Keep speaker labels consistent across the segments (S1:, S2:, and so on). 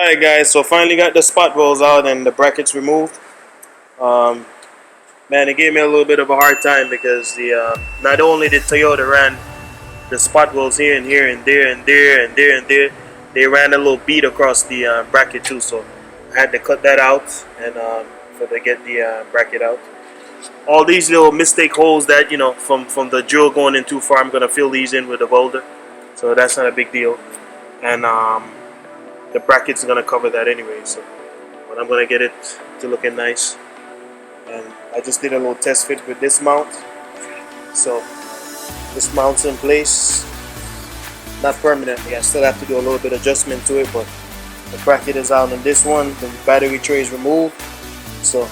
S1: Alright guys, so finally got the spot wells out and the brackets removed. Man, it gave me a little bit of a hard time because the not only did Toyota ran the spot wells here and here and there and there and there and there, they ran a little bead across the bracket too, so I had to cut that out and to get the bracket out. All these little mistake holes that, you know, from the drill going in too far, I'm gonna fill these in with a welder, so that's not a big deal. And the bracket's gonna cover that anyway, so but I'm gonna get it to looking nice. And I just did a little test fit with this mount, so this mount's in place, not permanently. I still have to do a little bit of adjustment to it, but the bracket is out on this one. The battery tray is removed, so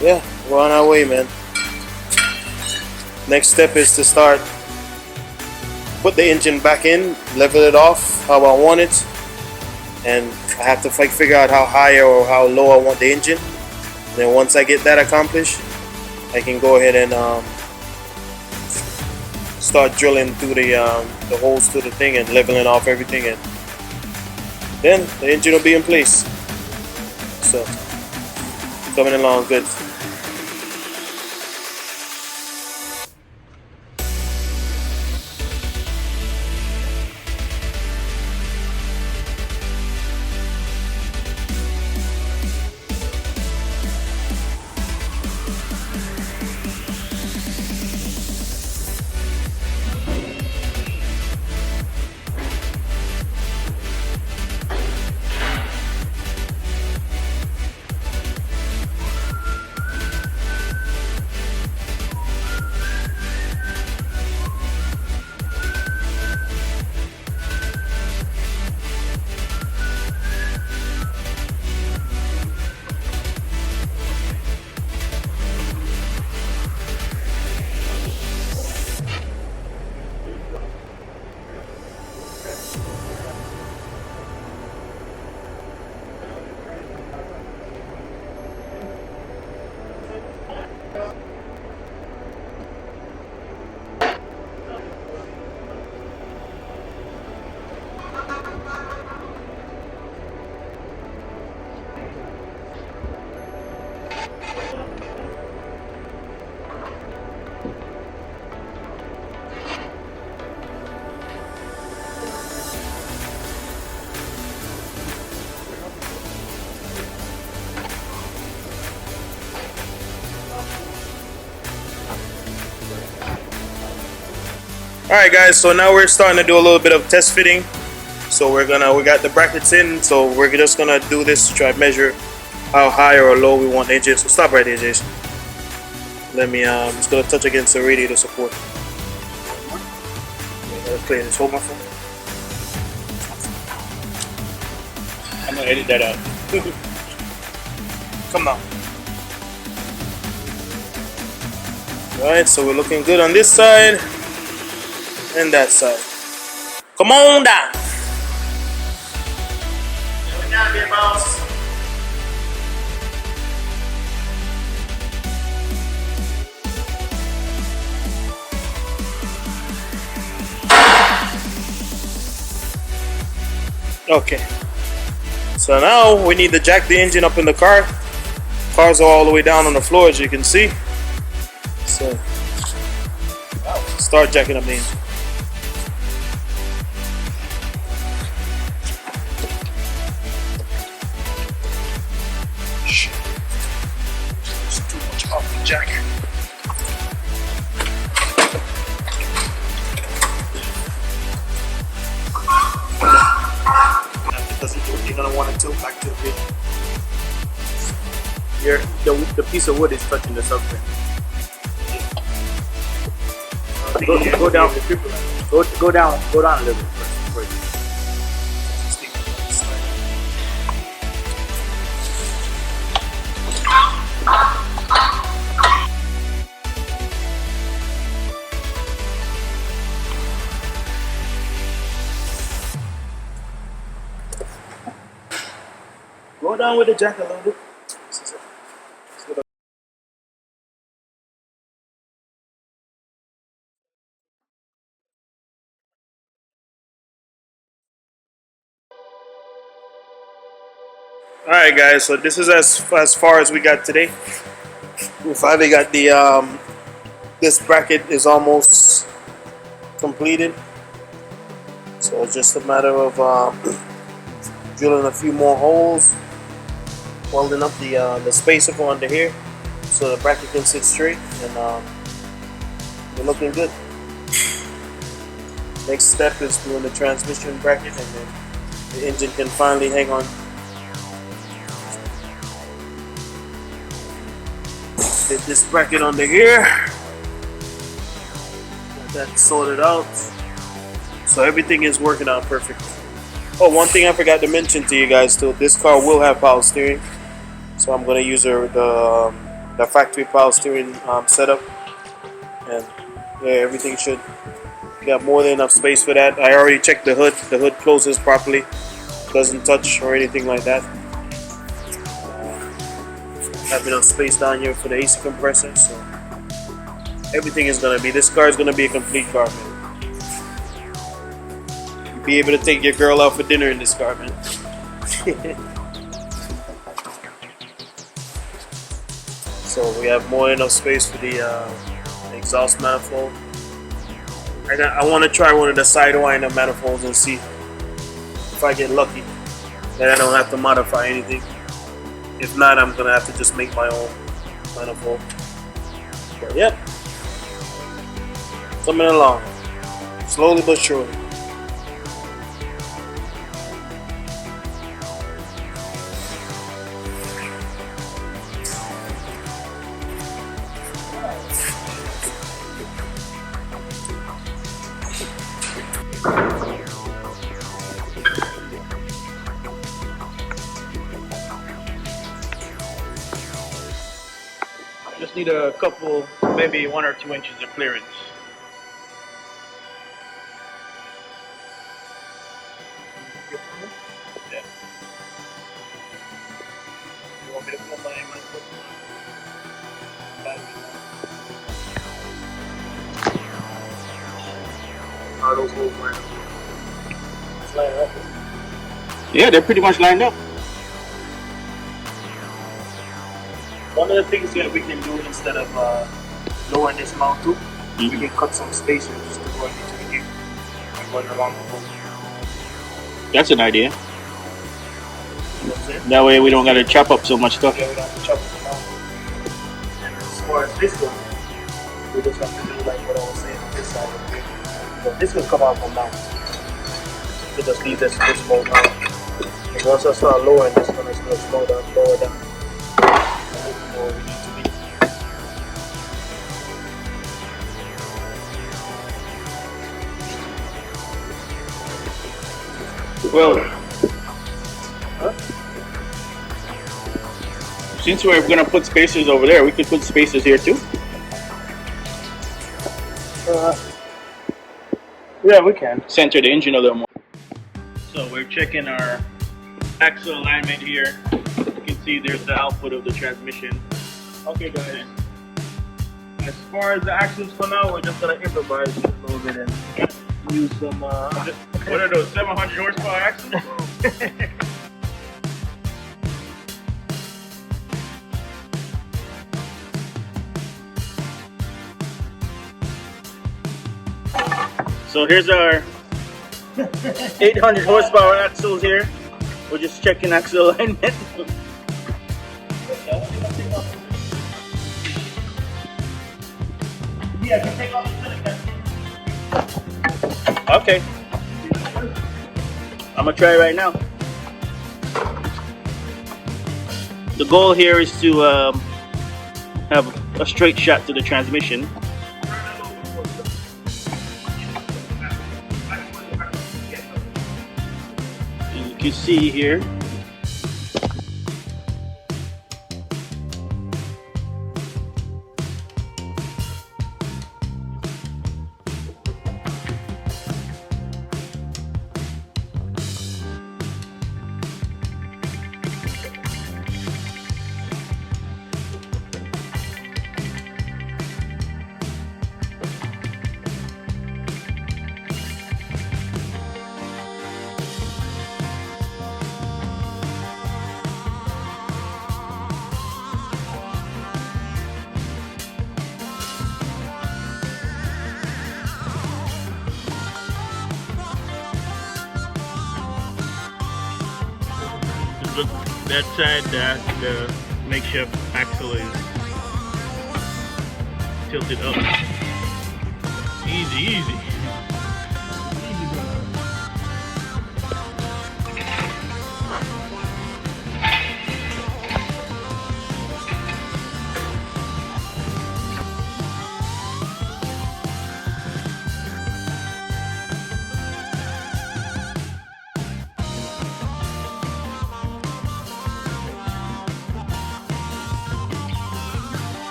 S1: yeah, we're on our way, man. Next step is to start put the engine back in, level it off how I want it, and I have to figure out how high or how low I want the engine. And then once I get that accomplished, I can go ahead and start drilling through the holes to the thing and leveling off everything, and then the engine will be in place. So coming along good. Alright guys, so now we're starting to do a little bit of test fitting. So we got the brackets in, so we're just gonna do this to try to measure how high or low we want the engine. So stop right there, Jason. Let me I'm just gonna touch against the radiator support. Gotta clear this. Hold my phone.
S2: I'm gonna edit that out.
S1: Come on. Alright, so we're looking good on this side and that side. Come on down. There we go, big boss. Okay. So now we need to jack the engine up in the car. Cars are all the way down on the floor, as you can see. So start jacking up the engine. It's too much off the jack. If it doesn't do it, you're gonna want to tilt back to the rear. The piece of wood is touching the subframe.
S2: Go down. Go down a little bit first.
S1: Go down with the jack a little bit. Alright guys, so this is as far as we got today. We finally got the this bracket is almost completed. So it's just a matter of drilling a few more holes, welding up the spacer for under here so the bracket can sit straight, and we're looking good. Next step is doing the transmission bracket, and then the engine can finally hang on. Did this bracket under here. Got that sorted out. So everything is working out perfect. Oh, one thing I forgot to mention to you guys too. This car will have power steering, so I'm gonna use the factory power steering setup, and yeah, everything should got more than enough space for that. I already checked the hood. The hood closes properly, doesn't touch or anything like that. Have enough space down here for the AC compressor, so everything is gonna be. This car is gonna be a complete car, man. You'll be able to take your girl out for dinner in this car, man. So we have more than enough space for the exhaust manifold. I want to try one of the sidewinder manifolds and see if I get lucky that I don't have to modify anything. If not, I'm gonna have to just make my own manifold. But yeah, coming along slowly but surely.
S2: Just need a couple, maybe 1 or 2 inches of clearance. Yeah. You want me to pull my foot?
S1: How those holes line up? It's lining up.
S2: Yeah, they're pretty much lined up.
S1: One of the things that we can do instead of lowering this mount too, we can cut some spacers just to go in between here and run along the hole.
S2: That's an idea.
S1: You know what I'm saying?
S2: That way we don't gotta chop up so much stuff.
S1: Yeah, we don't have to chop them out. And as far as this goes, we just have to do like what I was saying on this side of here. So this will come out from now. So just leave this mode out. And once I start lowering this one, it's going to slow down, lower down. Where we need to be.
S2: Well, since we're gonna put spacers over there, we could put spacers here too.
S1: Yeah, we can.
S2: Center the engine a little more. So we're checking our axle alignment here. You can see there's the output of the transmission.
S1: Okay, guys. As far as the axles for now, we're just gonna improvise a little bit and use some.
S2: What are those 700 horsepower axles? So here's our 800 horsepower axles here. We're just checking axle alignment.
S1: Yeah, can take off the silicone.
S2: Okay. I'm gonna try right now. The goal here is to have a straight shot to the transmission. And you can see here. look, that side, the makeshift axle is tilted up. Easy, easy.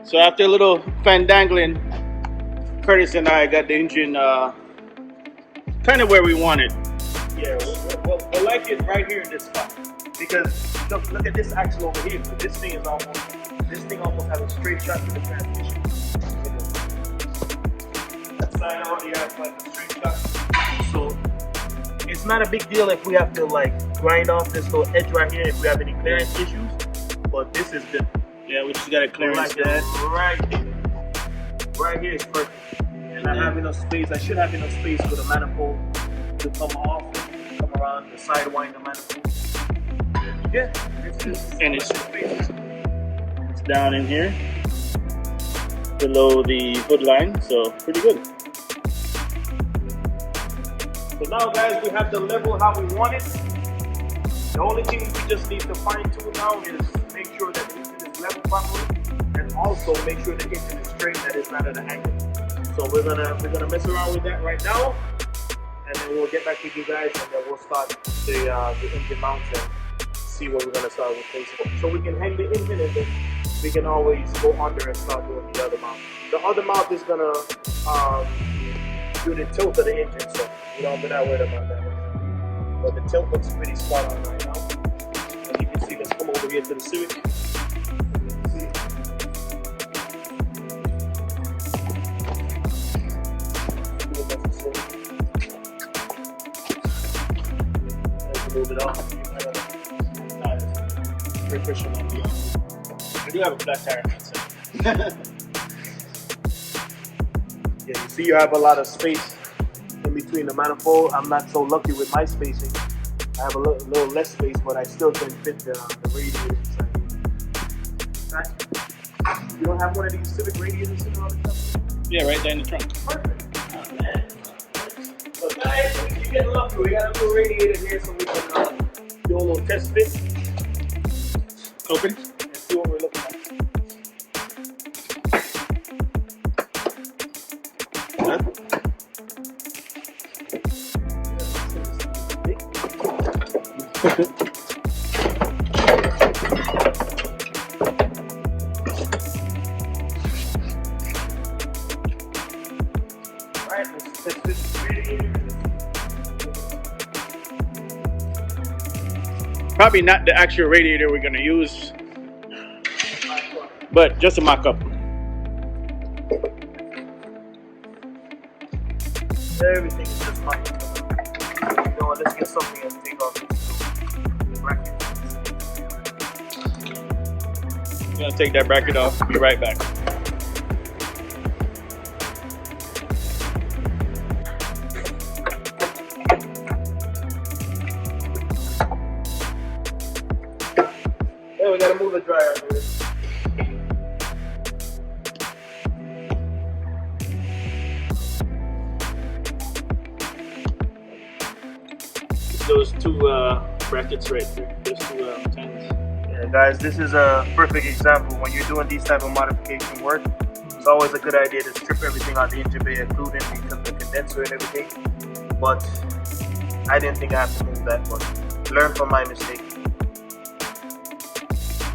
S2: So after a little fandangling, Curtis and I got the engine kind of where we want it.
S1: Yeah, we like it right here in this spot because look at this axle over here. This thing almost has a straight shot to the transmission. That side already has like a straight shot. So it's not a big deal if we have to like grind off this little edge right here if we have any clearance issues. But this is good.
S2: Yeah, we just got a clearance
S1: like
S2: that.
S1: Right here. Right here is perfect. And I have enough space. I should have enough space for the manifold to come off and come around the sidewinder manifold. Yeah,
S2: it's down in here below the hood line, so pretty good.
S1: So now guys, we have the level how we want it. The only thing we just need to fine tune now is make sure that the engine is level properly and also make sure the engine is straight, that it's not at an angle. So we're gonna mess around with that right now, and then we'll get back with you guys, and then we'll start the engine mounts and see what we're gonna start replacing. So we can hang the engine, and then we can always go under and start doing the other mount. The other mount is gonna do the tilt of the engine, so we don't have to worry about that. But the tilt looks pretty spot on right now. And you can see, let's come over here to the Civic. Move it off. Great cushion on the I do have a flat tire on that side. Yeah, you see you have a lot of space in between the manifold. I'm not so lucky with my spacing. I have a little less space, but I still can fit the radiator inside here. You don't have one of these Civic radiators sitting on the top?
S2: Yeah, right there in the trunk.
S1: Perfect. Oh, man. So guys, you get lucky. We got a little radiator here so we can do a little test fit.
S2: Open.
S1: And see what we're looking at. Alright, let's test this radiator.
S2: Probably not the actual radiator we're gonna use, but just a mock-up.
S1: Everything is just fine. You know what, let's get something and take off this bracket.
S2: I'm gonna take that bracket off, be right back.
S1: Yeah, we gotta move the dryer out here.
S2: Those two brackets right there, those two tines.
S1: Yeah, guys, this is a perfect example. When you're doing these type of modification work, it's always a good idea to strip everything out the engine bay, including the condenser and everything. But I didn't think I have to move that, but learn from my mistake.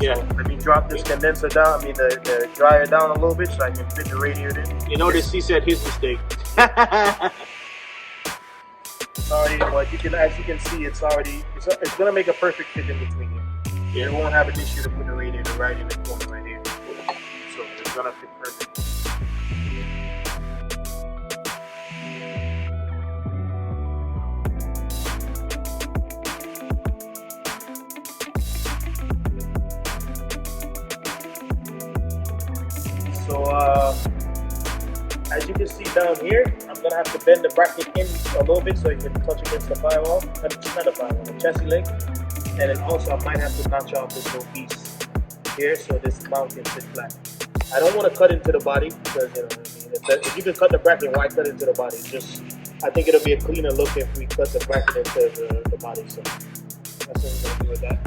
S2: Yeah.
S1: So let me drop this condenser down, the dryer down a little bit so I can fit the radiator in.
S2: You notice he said his mistake.
S1: It's already, but you can, as you can see, it's gonna make a perfect fit in between here. Yeah. You won't have an issue to put the radiator right in the corner right here. So it's gonna fit perfect. So as you can see down here, I'm gonna have to bend the bracket in a little bit so it can touch against the firewall, not the firewall, the chassis leg. And then also I might have to notch off this little piece here so this mount can sit flat. I don't want to cut into the body because, you know what I mean, if you can cut the bracket, why cut into the body? Just, I think it'll be a cleaner look if we cut the bracket into the body. So that's what we're gonna do with that.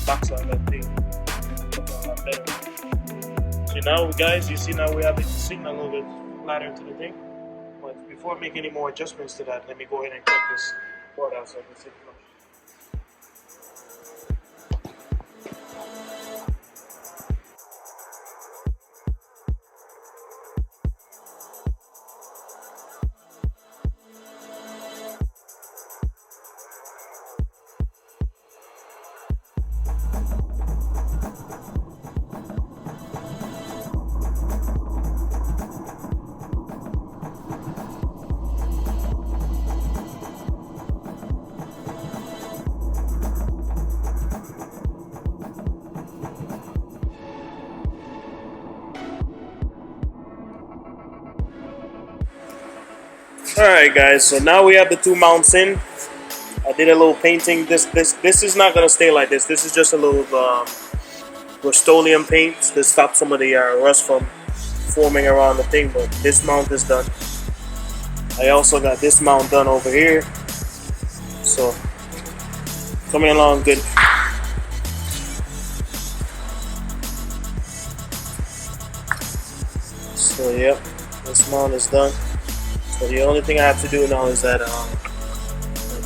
S1: Box on that thing. So now guys, you see now we have it sitting a little bit flatter to the thing. But before I make any more adjustments to that, let me go ahead and cut this board out so I can sit flush. Alright guys, so now we have the two mounts in. I did a little painting. This is not gonna stay like this. This is just a little Rust-Oleum paint to stop some of the rust from forming around the thing, but this mount is done. I also got this mount done over here. So coming along good. So yep, this mount is done. So the only thing I have to do now is that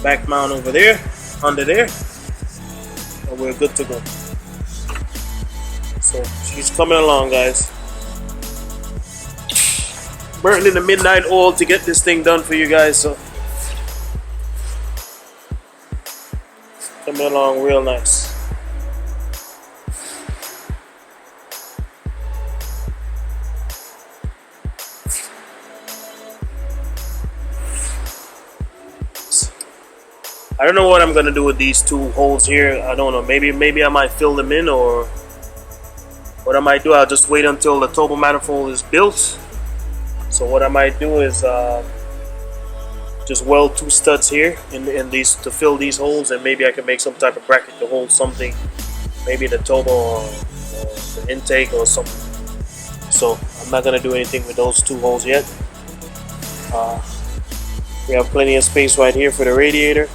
S1: back mount over there, under there, and we're good to go. So she's coming along, guys. Burning the midnight oil to get this thing done for you guys. So coming along real nice. I don't know what I'm gonna do with these two holes here. I don't know. Maybe I might fill them in, or what I might do, I'll just wait until the turbo manifold is built. So what I might do is just weld two studs here in these to fill these holes, and maybe I can make some type of bracket to hold something, maybe the turbo or the intake or something. So I'm not gonna do anything with those two holes yet. We have plenty of space right here for the radiator.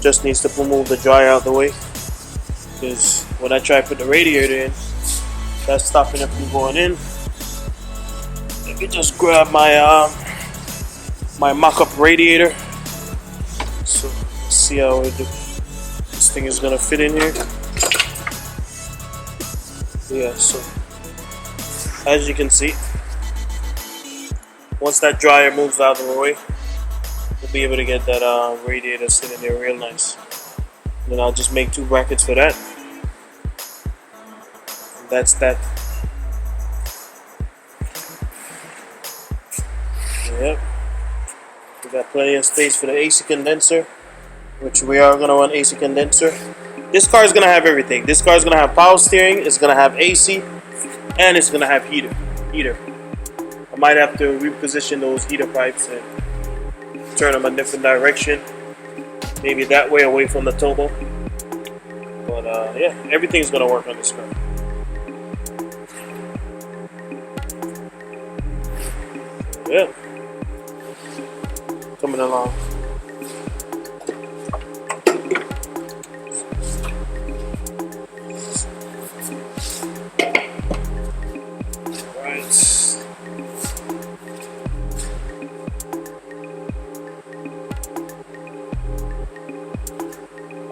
S1: Just needs to move the dryer out the way, because when I try to put the radiator in, that's stopping it from going in. Let me just grab my my mock-up radiator. So let's see how this thing is gonna fit in here. Yeah, so as you can see, once that dryer moves out of the way, we'll be able to get that radiator sitting there real nice. And then I'll just make two brackets for that. And that's that. Yep. We got plenty of space for the AC condenser, which we are going to run AC condenser. This car is going to have everything. This car is going to have power steering, it's going to have AC, and it's going to have heater. I might have to reposition those heater pipes and turn them a different direction, maybe that way away from the turbo. But yeah, everything's gonna work on this car. Yeah, coming along. Right.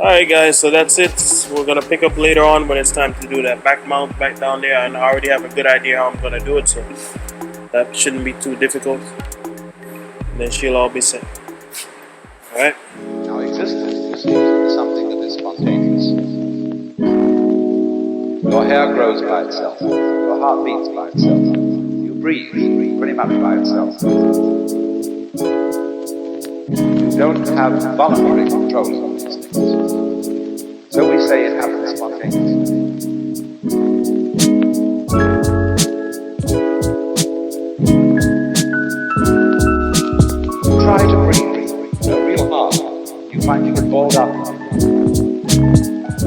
S1: Alright guys, so that's it. We're gonna pick up later on when it's time to do that back mount back down there, and I already have a good idea how I'm gonna do it, so that shouldn't be too difficult. And then she'll all be set. Alright?
S3: Now existence, you see, is something that is spontaneous. Your hair grows by itself. Your heart beats by itself. You breathe pretty much by itself. You don't have voluntary control of these things. So we say it happens spontaneously. Try to breathe real hard. You find you get balled up.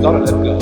S3: Gotta let go.